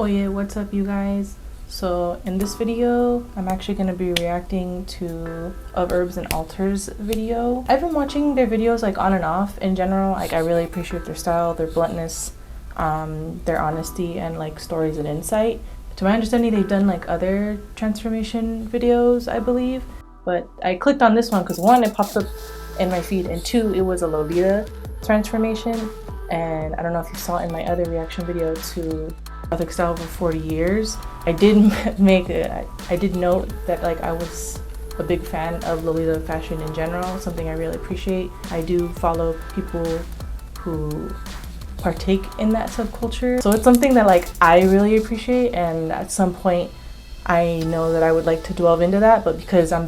Oh yeah, what's up you guys? So in this video, I'm actually going to be reacting to Of Herbs and Altars video. I've been watching their videos like on and off in general. Like I really appreciate their style, their bluntness, their honesty, and like stories and insight. To my understanding, they've done like other transformation videos, I believe. But I clicked on this one because one, it popped up in my feed, and two, it was a Lolita transformation. And I don't know if you saw in my other reaction video to Gothic style for 40 years. I did note that like I was a big fan of Lolita fashion in general, something I really appreciate. I do follow people who partake in that subculture, so it's something that like I really appreciate, and at some point I know that I would like to delve into that, but because I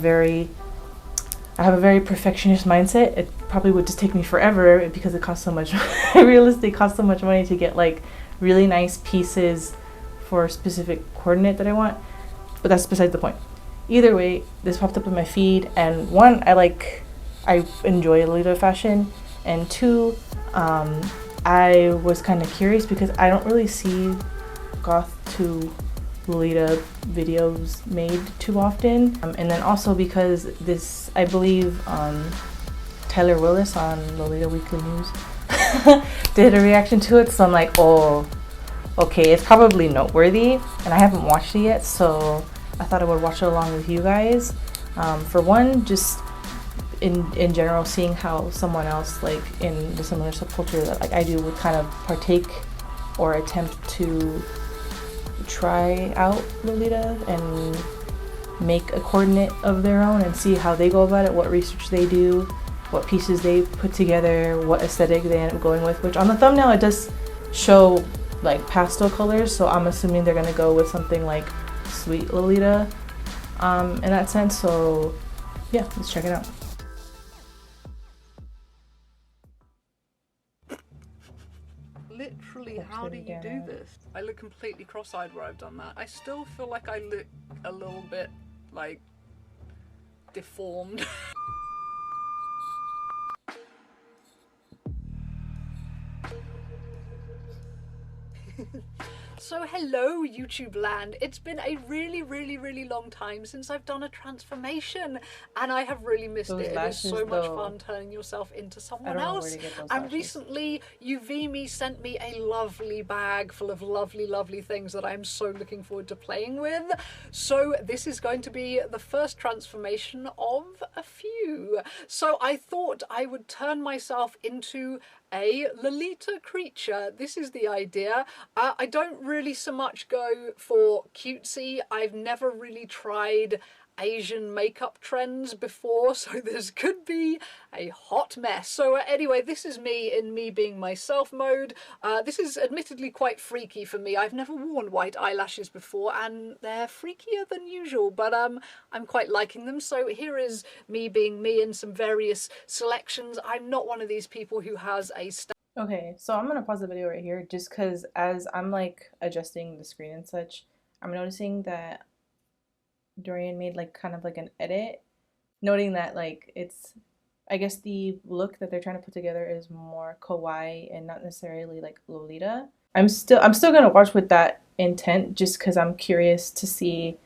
have a very perfectionist mindset, it probably would just take me forever because it costs so much realistically costs so much money to get like really nice pieces for a specific coordinate that I want, but that's besides the point. Either way, this popped up in my feed, and one, I enjoy Lolita fashion, and two, I was kind of curious because I don't really see goth to Lolita videos made too often, and then also because this, I believe Tyler Willis on Lolita Weekly News did a reaction to it, so I'm like, oh, okay, it's probably noteworthy, and I haven't watched it yet, so I thought I would watch it along with you guys. For one, just in general, seeing how someone else like in the similar subculture that like I do would kind of partake or attempt to try out Lolita and make a coordinate of their own and see how they go about it, what research they do, what pieces they put together, what aesthetic they end up going with, which on the thumbnail it does show like pastel colors, so I'm assuming they're gonna go with something like Sweet Lolita in that sense. So yeah, let's check it out. Literally, how do you do this? I look completely cross-eyed where I've done that. I still feel like I look a little bit like deformed. So hello YouTube land, it's been a really long time since I've done a transformation, and I have really missed it. It is so much fun turning yourself into someone else. And recently Uvimi sent me a lovely bag full of lovely things that I'm so looking forward to playing with. So this is going to be the first transformation of a few. So I thought I would turn myself into a Lolita creature. This is the idea. I don't really so much go for cutesy. I've never really tried Asian makeup trends before, so this could be a hot mess. So anyway, this is me in me being myself mode. This is admittedly quite freaky for me. I've never worn white eyelashes before, and they're freakier than usual, but I'm quite liking them. So here is me being me in some various selections. I'm not one of these people who has a Okay, so I'm gonna pause the video right here just because as I'm like adjusting the screen and such, I'm noticing that Dorian made like kind of like an edit, noting that like it's, I guess the look that they're trying to put together is more kawaii and not necessarily like Lolita. I'm still gonna watch with that intent just because I'm curious to see,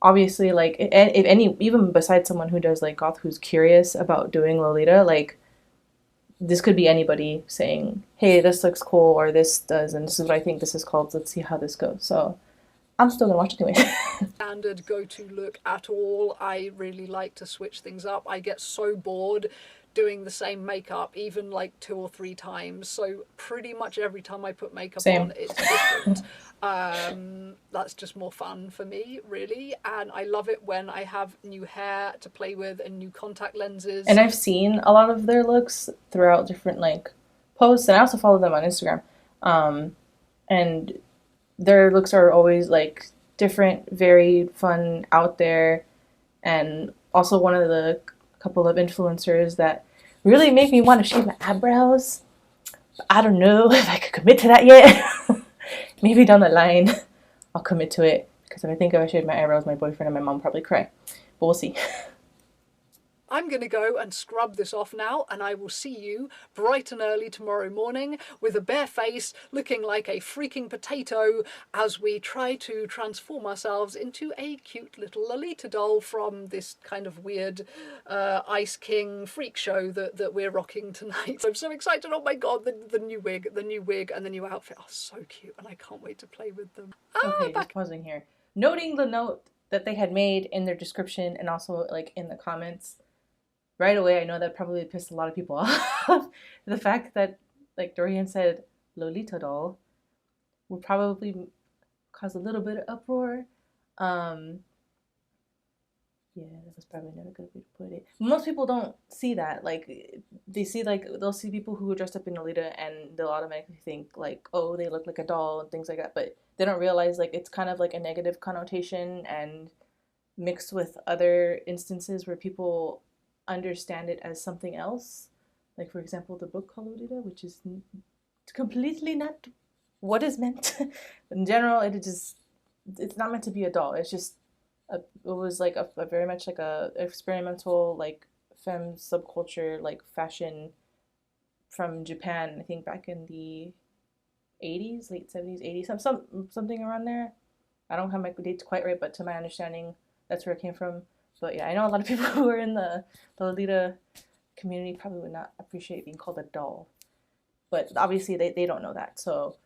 obviously, like if any, even besides someone who does like goth who's curious about doing Lolita, like this could be anybody saying, hey, this looks cool, or this does, and this is what I think this is called, let's see how this goes. So I'm still gonna watch it anyway. Standard go-to look at all. I really like to switch things up. I get so bored doing the same makeup even like 2 or 3 times, so pretty much every time I put makeup on, it's different. That's just more fun for me, really, and I love it when I have new hair to play with and new contact lenses. And I've seen a lot of their looks throughout different like posts, and I also follow them on Instagram, and their looks are always like different, very fun, out there, and also one of the couple of influencers that really make me want to shave my eyebrows. But I don't know if I could commit to that yet. Maybe down the line I'll commit to it, because if I think if I shave my eyebrows, my boyfriend and my mom will probably cry, but we'll see. I'm going to go and scrub this off now, and I will see you bright and early tomorrow morning with a bare face looking like a freaking potato as we try to transform ourselves into a cute little Lolita doll from this kind of weird Ice King freak show that we're rocking tonight. So I'm so excited. Oh my god, the new wig and the new outfit are so cute, and I can't wait to play with them. Okay, just pausing here. Noting the note that they had made in their description and also like in the comments. Right away, I know that probably pissed a lot of people off. The fact that, like Dorian said, Lolita doll would probably cause a little bit of uproar. Yeah, that was probably not a good way to put it. Most people don't see that. Like, they see, like, they'll see people who are dressed up in Lolita and they'll automatically think, like, oh, they look like a doll and things like that. But they don't realize, like, it's kind of like a negative connotation and mixed with other instances where people understand it as something else. Like, for example, the book called Lolita, which is completely not what is meant. In general, it's not meant to be a doll. It's just it was like a very much like a experimental like femme subculture like fashion from Japan. I think back in the 80s, late 70s, 80s, something around there. I don't have my dates quite right, but to my understanding, that's where it came from. But yeah, I know a lot of people who are in the Lolita community probably would not appreciate being called a doll. But obviously they don't know that, so.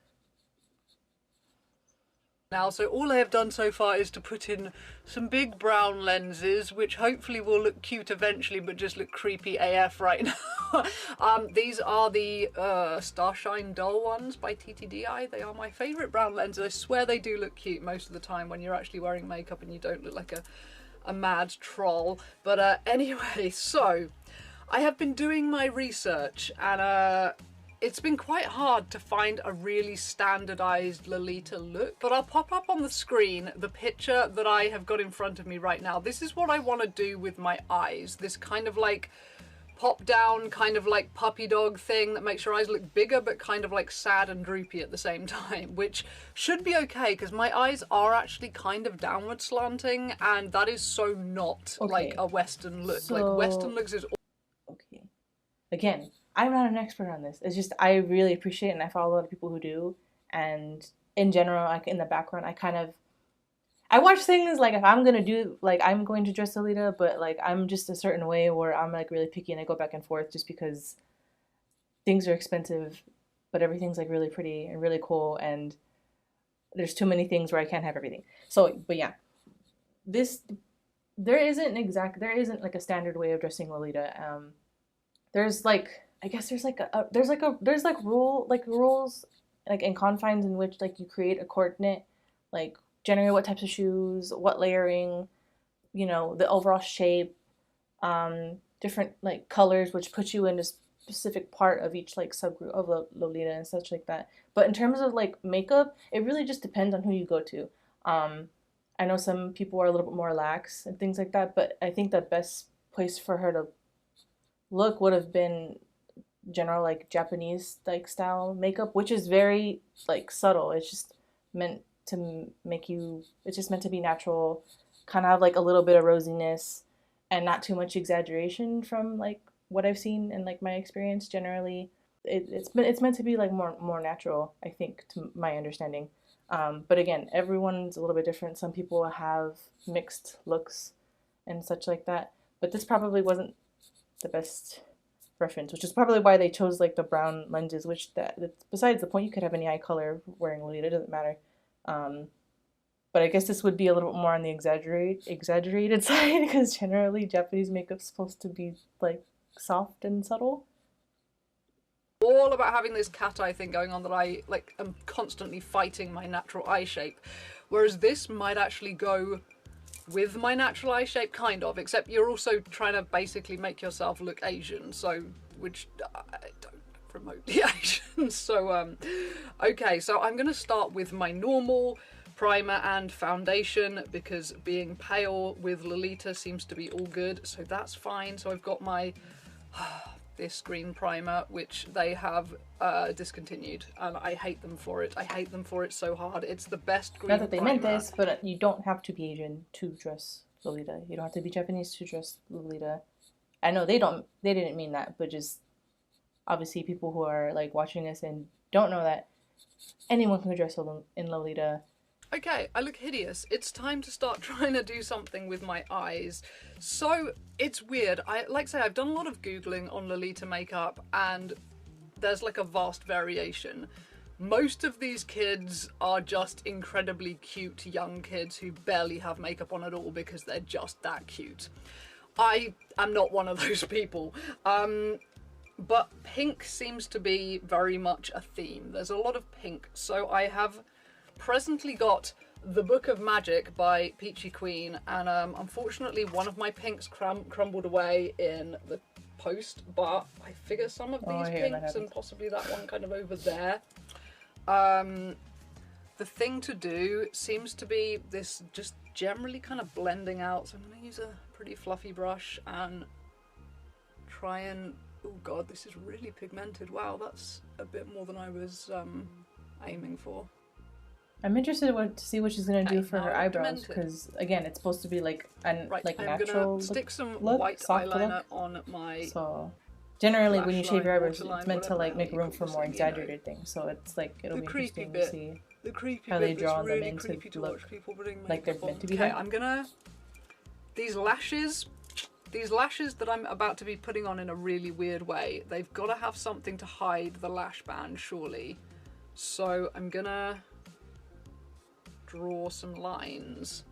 Now, so all I have done so far is to put in some big brown lenses, which hopefully will look cute eventually, but just look creepy AF right now. These are the Starshine Doll ones by TTDI. They are my favourite brown lenses. I swear they do look cute most of the time when you're actually wearing makeup and you don't look like a mad troll. But anyway, so I have been doing my research and it's been quite hard to find a really standardized Lolita look, but I'll pop up on the screen the picture that I have got in front of me right now. This is what I want to do with my eyes. This kind of like pop down, kind of like puppy dog thing that makes your eyes look bigger but kind of like sad and droopy at the same time, which should be okay because my eyes are actually kind of downward slanting, and that is so not like a Western look. So, like Western looks is okay. Again, I'm not an expert on this. It's just I really appreciate it, and I follow a lot of people who do. And in general, like in the background, I watch things like if I'm gonna do like I'm going to dress Lolita, but like I'm just a certain way where I'm like really picky and I go back and forth just because things are expensive, but everything's like really pretty and really cool, and there's too many things where I can't have everything. So, but yeah, there isn't like a standard way of dressing Lolita. There's like. I guess there's rules like and confines in which like you create a coordinate, like generally what types of shoes, what layering, you know, the overall shape, different like colors, which put you in a specific part of each like subgroup of Lolita and such like that. But in terms of like makeup, it really just depends on who you go to. I know some people are a little bit more lax and things like that, but I think the best place for her to look would have been general like Japanese like style makeup, which is very like subtle. It's just meant to make you, it's just meant to be natural, kind of have like a little bit of rosiness and not too much exaggeration from like what I've seen and like my experience. Generally it's meant to be like more natural, I think, to my understanding. But again, everyone's a little bit different. Some people have mixed looks and such like that, but this probably wasn't the best reference, which is probably why they chose like the brown lenses, which that's besides the point. You could have any eye color wearing Lolita, it doesn't matter. But I guess this would be a little bit more on the exaggerated side because generally Japanese makeup's supposed to be like soft and subtle. All about having this cat eye thing going on that I like am constantly fighting my natural eye shape, whereas this might actually go with my natural eye shape, kind of, except you're also trying to basically make yourself look Asian, so, which I don't promote the Asians. So, okay, so I'm going to start with my normal primer and foundation because being pale with Lolita seems to be all good, so that's fine. So I've got my this green primer, which they have discontinued, and I hate them for it. I hate them for it so hard. It's the best green primer. Not that they meant this, but you don't have to be Asian to dress Lolita. You don't have to be Japanese to dress Lolita. I know they didn't mean that, but just obviously people who are like watching this and don't know that anyone can dress in Lolita. Okay, I look hideous. It's time to start trying to do something with my eyes. So, it's weird. Like I say, I've done a lot of Googling on Lolita makeup, and there's like a vast variation. Most of these kids are just incredibly cute young kids who barely have makeup on at all because they're just that cute. I am not one of those people. But pink seems to be very much a theme. There's a lot of pink. So I have presently got The Book of Magic by Peachy Queen, and unfortunately one of my pinks crumbled away in the post, but I figure some of these pinks and possibly that one kind of over there. The thing to do seems to be this just generally kind of blending out. So I'm going to use a pretty fluffy brush and try and... Oh god, this is really pigmented. Wow, that's a bit more than I was aiming for. I'm interested to see what she's gonna do for her eyebrows, because again, it's supposed to be like I'm natural. Gonna stick some look, white eyeliner on my. So generally, when you shave your eyebrows, it's meant to like make room for more exaggerated things. So it's like it'll be interesting to see how they draw them in to look like they're meant to be. Okay, I'm gonna these lashes that I'm about to be putting on in a really weird way. They've got to have something to hide the lash band, surely. So I'm gonna draw some lines.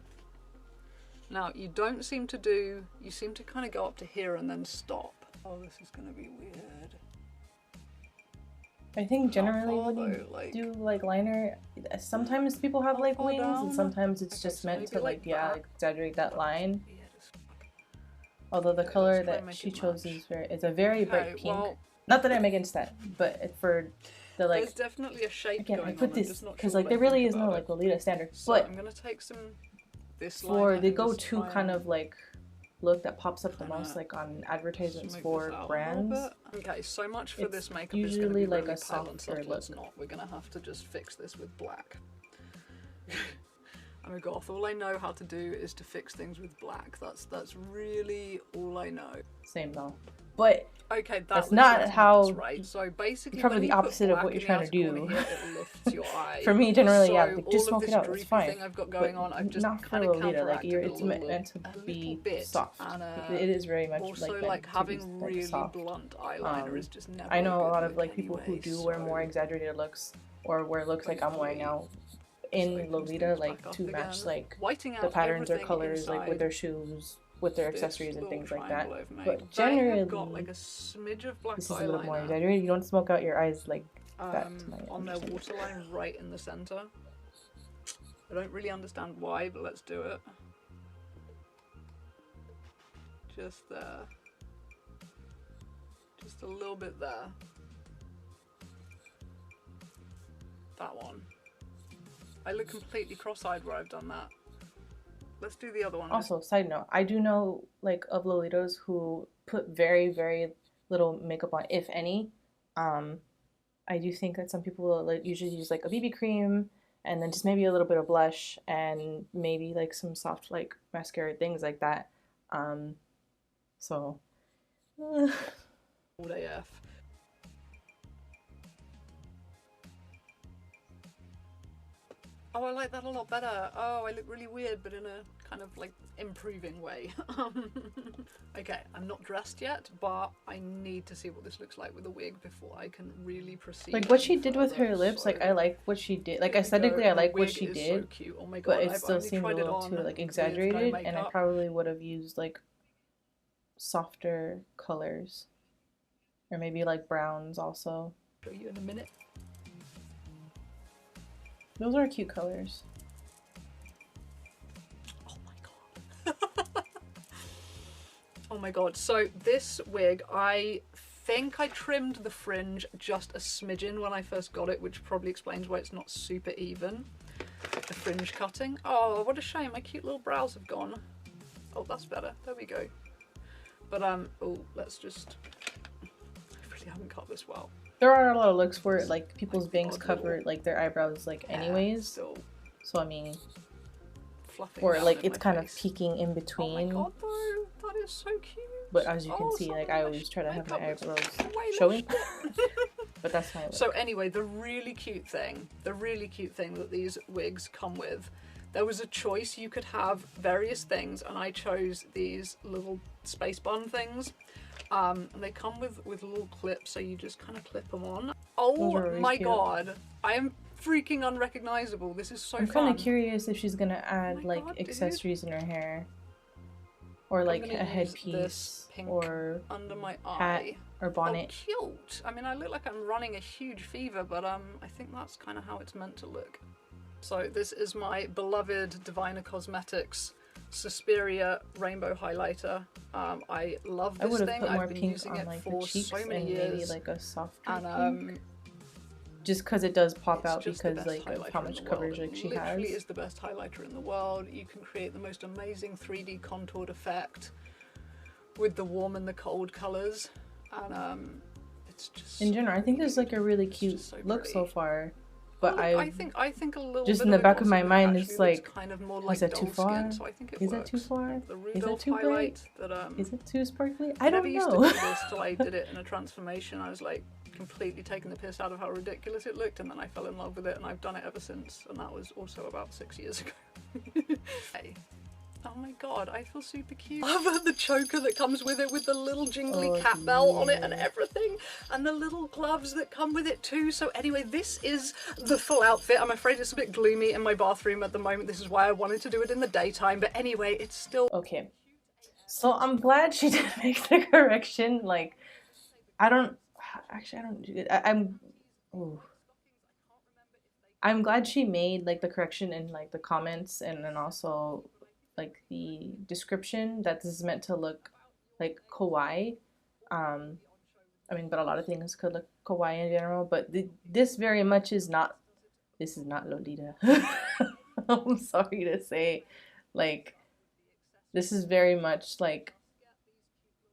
Now you seem to kind of go up to here and then stop. Oh, this is gonna be weird. I think generally when you do like liner, sometimes people have like wings and sometimes it's just meant to like exaggerate that line. Although the color that she chose is a very bright pink. Well, not that I'm against that, but for the like. There's definitely a shape again, going I put on. this because like there really is no like Lolita standard. So but I'm gonna take some this for the go-to kind of like look that pops up the most like on advertisements for brands. Okay, so much for this makeup. Usually is like really a softer look. It's not. We're gonna have to just fix this with black. I'm a goth. All I know how to do is to fix things with black. That's really all I know. Same though. But okay, that's not how. Right. So basically, probably the opposite of what you're trying to do. Here, it lifts your eye. For me, generally, so yeah, like, just smoke it out. It's fine. Thing I've got going on, I've just not for Lolita. Like it's meant to be soft. And, it is very much also, like having really soft. Blunt eyeliner is just never. I know a lot of like people who do wear more exaggerated looks or wear looks like I'm wearing now in Lolita, like to match like the patterns or colors, like with their shoes, with their accessories and things like that. But generally, got like a smidge of black this is a little more exaggerated. You don't smoke out your eyes like that. On their waterline right in the center. I don't really understand why, but let's do it. Just there. Just a little bit there. That one. I look completely cross-eyed where I've done that. Let's do the other one. Also, side note, I do know like of Lolitas who put very, very little makeup on, if any. I do think that some people will like, usually use like a BB cream and then just maybe a little bit of blush and maybe like some soft like mascara, things like that. So. Old AF. Oh, I like that a lot better. Oh, I look really weird, but in a kind of like improving way. Okay, I'm not dressed yet, but I need to see what this looks like with a wig before I can really proceed. Like what she did with her lips, like I like what she did. Like aesthetically, I like what she did, so cute. Oh my God, but it still seemed a little too like exaggerated, and I probably would have used like softer colors, or maybe like browns also. Show you in a minute. Those are cute colors. Oh my God. Oh my God. So this wig, I think I trimmed the fringe just a smidgen when I first got it, which probably explains why it's not super even. The fringe cutting. Oh, what a shame. My cute little brows have gone. Oh, that's better. There we go. But, oh, let's just... I really haven't cut this well. There are a lot of looks where like people's bangs cover like their eyebrows like anyways. So I mean, or like it's kind of peeking in between. Oh my God, though, that is so cute. But as you can see, like I always try to have my eyebrows showing. But that's my look. So anyway, the really cute thing that these wigs come with, there was a choice. You could have various things, and I chose these little space bun things. And they come with little clips, so you just kind of clip them on. Oh my god, I am freaking unrecognizable. This is so fun. I'm kind of curious if she's gonna add like accessories in her hair, or like a headpiece, or under my hat eye. or bonnet. Oh, cute. I mean, I look like I'm running a huge fever, but I think that's kind of how it's meant to look. So this is my beloved Divina Cosmetics Suspiria Rainbow Highlighter. I love this thing. I've been using it for so many years. Maybe like a soft pink. Just because it does pop out because like of how much coverage like she has. It literally is the best highlighter in the world. You can create the most amazing 3D contoured effect with the warm and the cold colors, and it's just in general. I think there's like a really cute look so far. But I think a little just bit in the back of my it mind it's like, kind of more like is that too far? Skin, so I think it is works. That too far? The is that too bright? Is it too sparkly? I don't know. Used to do this till I did it in a transformation. I was like completely taking the piss out of how ridiculous it looked, and then I fell in love with it, and I've done it ever since. And that was also about 6 years ago. Hey. Oh my god, I feel super cute. I love the choker that comes with it with the little jingly cat bell on it and everything. And the little gloves that come with it too. So anyway, this is the full outfit. I'm afraid it's a bit gloomy in my bathroom at the moment. This is why I wanted to do it in the daytime. But anyway, it's still... Okay. So I'm glad she did make the correction. Like, I'm glad she made like the correction in like the comments and then also like the description that this is meant to look like kawaii. I mean, but a lot of things could look kawaii in general, but this very much is not. This is not Lolita. I'm sorry to say, like, this is very much like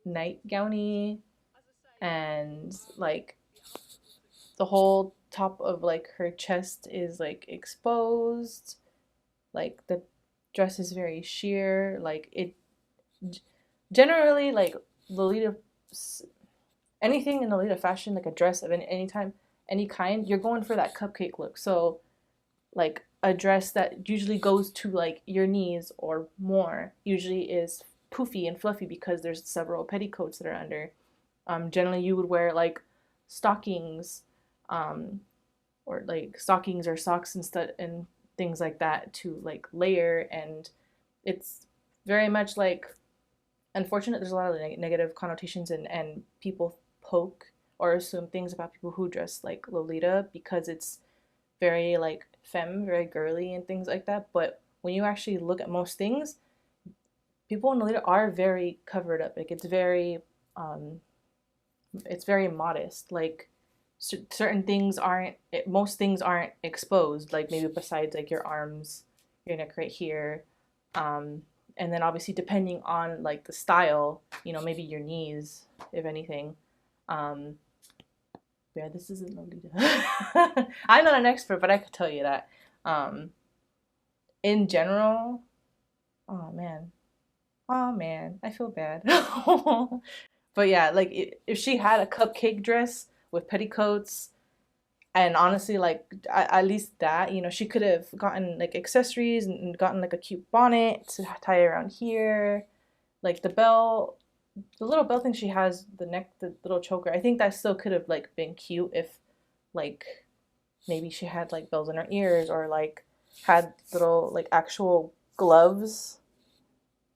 nightgowny, and like the whole top of like her chest is like exposed, like the dress is very sheer, like it generally like Lolita, anything in Lolita fashion, like a dress of any time, any kind, you're going for that cupcake look. So like a dress that usually goes to like your knees or more usually is poofy and fluffy because there's several petticoats that are under. Generally you would wear like stockings, or like stockings or socks instead, and things like that to like layer. And it's very much like, unfortunate, there's a lot of negative connotations and people poke or assume things about people who dress like Lolita because it's very like femme, very girly and things like that. But when you actually look at most things, people in Lolita are very covered up. Like it's very modest. Like certain things aren't, most things aren't exposed, like maybe besides like your arms, your neck right here, and then obviously depending on like the style, you know, maybe your knees, if anything. Yeah, this isn't Lolita. I'm not an expert, but I could tell you that in general, oh man, I feel bad. But yeah, like if she had a cupcake dress with petticoats, and honestly, like at least that, you know, she could have gotten like accessories and gotten like a cute bonnet to tie around here, like the bell, the little bell thing she has, the neck, the little choker. I think that still could have like been cute if like maybe she had like bells in her ears, or like had little like actual gloves,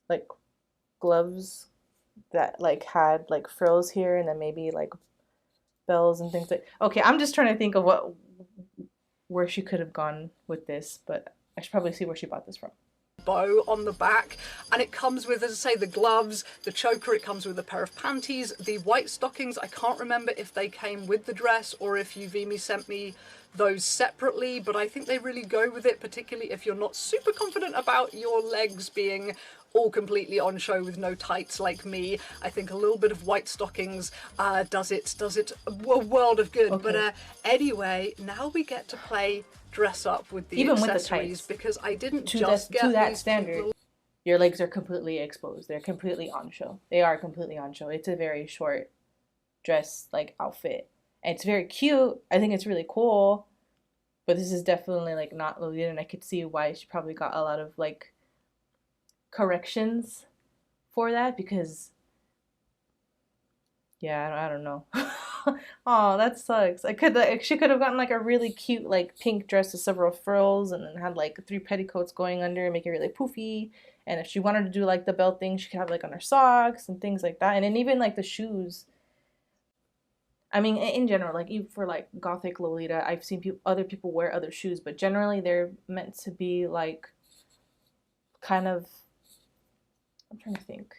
like gloves that like had like frills here, and then maybe like bells and things like. Okay, I'm just trying to think of where she could have gone with this, but I should probably see where she bought this from. Bow on the back, and it comes with, as I say, the gloves, the choker. It comes with a pair of panties, the white stockings. I can't remember if they came with the dress or if Yuvimi sent me those separately, but I think they really go with it, particularly if you're not super confident about your legs being all completely on show with no tights like me. I think a little bit of white stockings does it a world of good. Okay. But anyway, now we get to play dress up with the even accessories, with the tights, because I didn't just get to that these standard. your legs are completely exposed. They're completely on show. They are completely on show. It's a very short dress like outfit. And it's very cute. I think it's really cool. But this is definitely like not Lolita, and I could see why she probably got a lot of like corrections for that, because yeah, I don't know. Oh, that sucks. She could have gotten like a really cute like pink dress with several frills, and then had like 3 petticoats going under and make it really poofy. And if she wanted to do like the belt thing, she could have like on her socks and things like that. And then even like the shoes. I mean, in general, like even for like gothic Lolita, I've seen other people wear other shoes, but generally they're meant to be like kind of, I'm trying to think,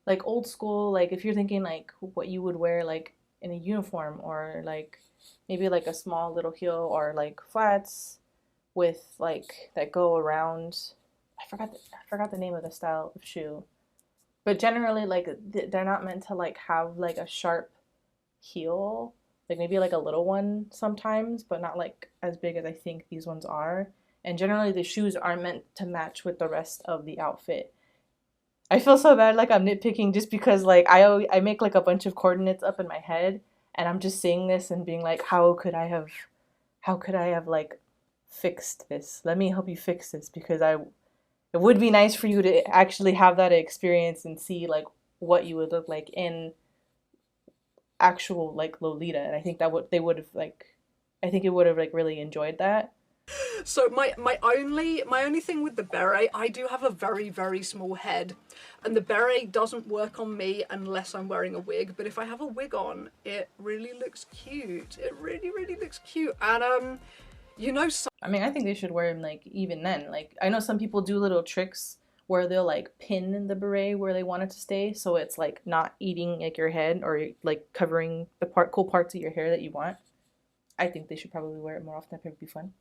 like old school, like if you're thinking like what you would wear like in a uniform, or like maybe like a small little heel, or like flats with like that go around. I forgot the name of the style of shoe, but generally like they're not meant to like have like a sharp heel, like maybe like a little one sometimes, but not like as big as I think these ones are. And generally the shoes are meant to match with the rest of the outfit. I feel so bad, like I'm nitpicking, just because like I make like a bunch of coordinates up in my head, and I'm just seeing this and being like, how could I have like fixed this? Let me help you fix this, because it would be nice for you to actually have that experience and see like what you would look like in actual like Lolita. And I think that they would have like, I think it would have like really enjoyed that. So my only thing with the beret, I do have a very, very small head, and the beret doesn't work on me unless I'm wearing a wig. But if I have a wig on, it really looks cute. It really, really looks cute. And you know, I mean, I think they should wear them like even then. Like I know some people do little tricks where they'll like pin the beret where they want it to stay, so it's like not eating like your head, or like covering the cool parts of your hair that you want. I think they should probably wear it more often. That would be fun.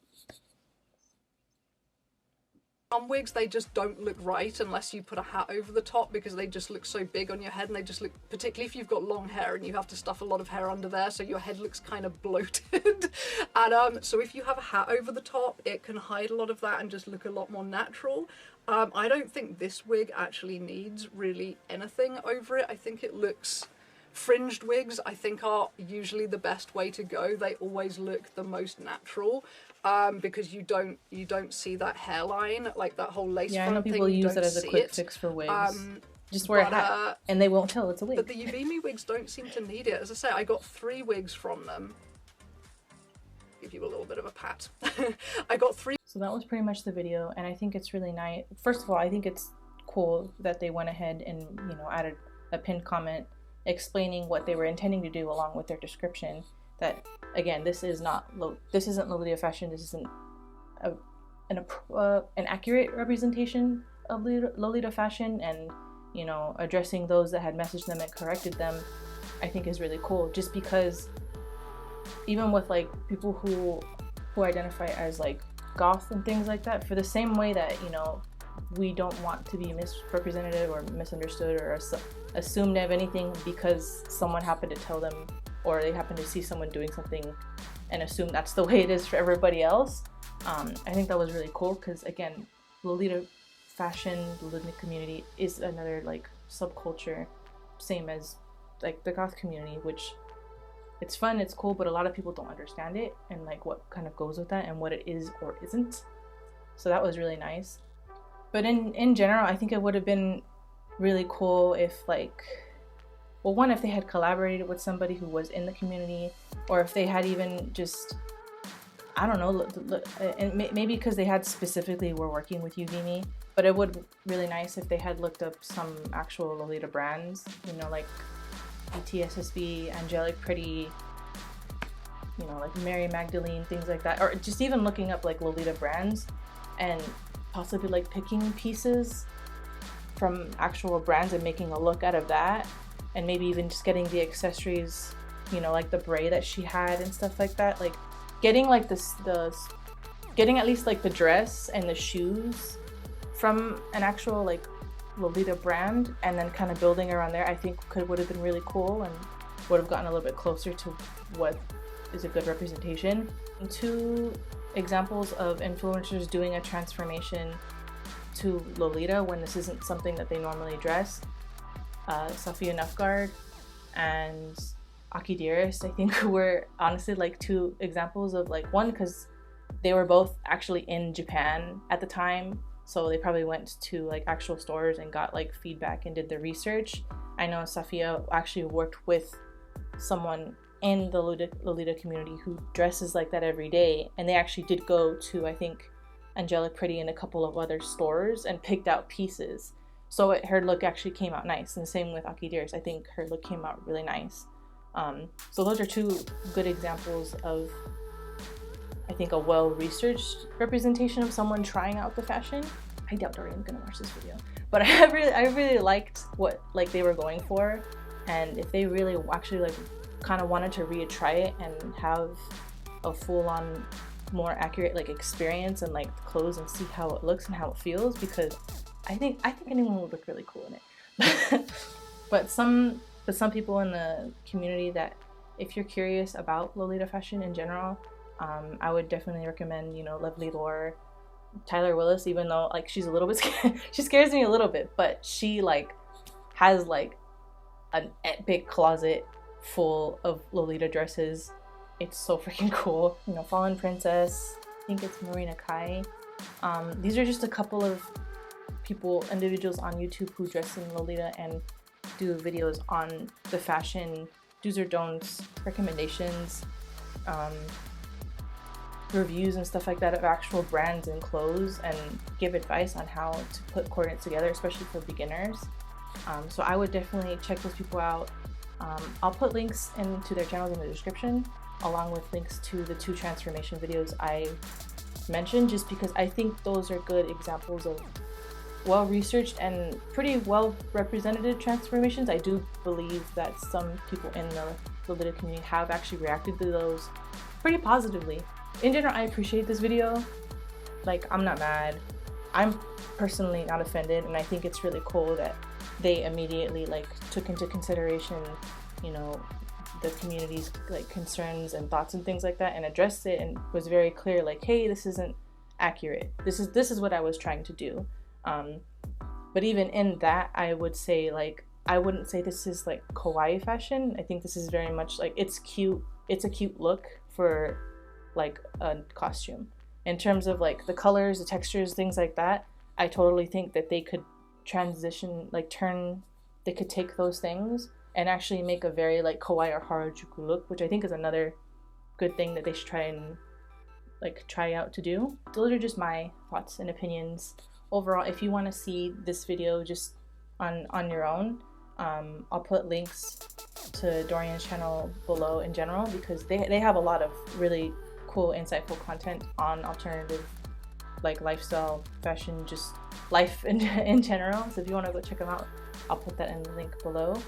Some wigs, they just don't look right unless you put a hat over the top, because they just look so big on your head, and they just look, particularly if you've got long hair and you have to stuff a lot of hair under there, so your head looks kind of bloated. And so if you have a hat over the top, it can hide a lot of that and just look a lot more natural. I don't think this wig actually needs really anything over it. I think it looks... Fringed wigs, I think, are usually the best way to go. They always look the most natural, because you don't see that hairline, like that whole lace front thing. Yeah, I know people use it as a quick fix for wigs. Just wear a hat, and they won't tell it's a wig. But the Yubimi wigs don't seem to need it. As I say, I got 3 wigs from them. Give you a little bit of a pat. I got 3. So that was pretty much the video, and I think it's really nice. First of all, I think it's cool that they went ahead and, you know, added a pinned comment explaining what they were intending to do along with their description. That again, this isn't Lolita fashion. This isn't an accurate representation of Lolita fashion, and you know, addressing those that had messaged them and corrected them, I think is really cool. Just because even with like people who identify as like goth and things like that, for the same way that, you know, we don't want to be misrepresented or misunderstood or assumed of anything because someone happened to tell them, or they happen to see someone doing something and assume that's the way it is for everybody else. I think that was really cool, because again, Lolita fashion, the Lolita community is another like subculture, same as like the goth community, which it's fun, it's cool, but a lot of people don't understand it and like what kind of goes with that and what it is or isn't. So that was really nice. But in general, I think it would have been really cool if like, well, one, if they had collaborated with somebody who was in the community, or if they had even just, I don't know, and maybe because they had specifically were working with Yubimi, but it would be really nice if they had looked up some actual Lolita brands, you know, like BTSSB, Angelic Pretty, you know, like Mary Magdalene, things like that, or just even looking up like Lolita brands and possibly like picking pieces from actual brands and making a look out of that, and maybe even just getting the accessories, you know, like the beret that she had and stuff like that, like getting like getting at least like the dress and the shoes from an actual like Lolita brand, and then kind of building around there, I think would have been really cool and would have gotten a little bit closer to what is a good representation. 2 examples of influencers doing a transformation to Lolita when this isn't something that they normally dress. Safiya Nygaard and Akidearest, I think, were honestly like two examples of like, one, because they were both actually in Japan at the time, so they probably went to like actual stores and got like feedback and did the research. I know Safiya actually worked with someone in the Lolita community who dresses like that every day, and they actually did go to, I think, Angelic Pretty and a couple of other stores and picked out pieces. So her look actually came out nice, and the same with Akidearest. I think her look came out really nice. So those are two good examples of, I think, a well-researched representation of someone trying out the fashion. I doubt Dorian's gonna watch this video, but I really liked what like they were going for, and if they really actually like kind of wanted to retry it and have a full-on, more accurate like experience and like clothes and see how it looks and how it feels, because I think anyone would look really cool in it. But some people in the community, that if you're curious about Lolita fashion in general, I would definitely recommend, you know, Lovely Lore, Tyler Willis, even though like she's a little bit she scares me a little bit, but she like has like an epic closet full of Lolita dresses. It's so freaking cool. You know, Fallen Princess, I think it's Marinakei. These are just a couple of individuals on YouTube who dress in Lolita and do videos on the fashion do's or don'ts, recommendations, reviews and stuff like that of actual brands and clothes, and give advice on how to put coordinates together, especially for beginners. So I would definitely check those people out. I'll put links into their channels in the description, along with links to the 2 transformation videos I mentioned, just because I think those are good examples of well-researched and pretty well-represented transformations. I do believe that some people in the Lolita community have actually reacted to those pretty positively. In general, I appreciate this video. Like, I'm not mad. I'm personally not offended, and I think it's really cool that they immediately like took into consideration, you know, the community's like concerns and thoughts and things like that, and addressed it and was very clear, like, hey, this isn't accurate. This is what I was trying to do. But even in that, I would say, like, I wouldn't say this is like kawaii fashion. I think this is very much like, it's cute. It's a cute look for like a costume. In terms of like the colors, the textures, things like that, I totally think that they could transition, like they could take those things and actually make a very like kawaii or harajuku look, which I think is another good thing that they should try and like try out to do. Those are just my thoughts and opinions. Overall, if you want to see this video just on your own, I'll put links to Dorian's channel below in general, because they have a lot of really cool, insightful content on alternative like lifestyle, fashion, just life in general. So if you want to go check them out, I'll put that in the link below.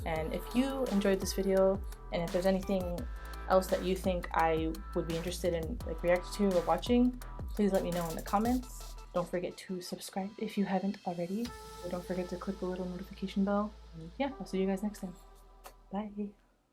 And if you enjoyed this video, and if there's anything else that you think I would be interested in like reacting to or watching, please let me know in the comments. Don't forget to subscribe if you haven't already. Don't forget to click the little notification bell. And yeah, I'll see you guys next time. Bye.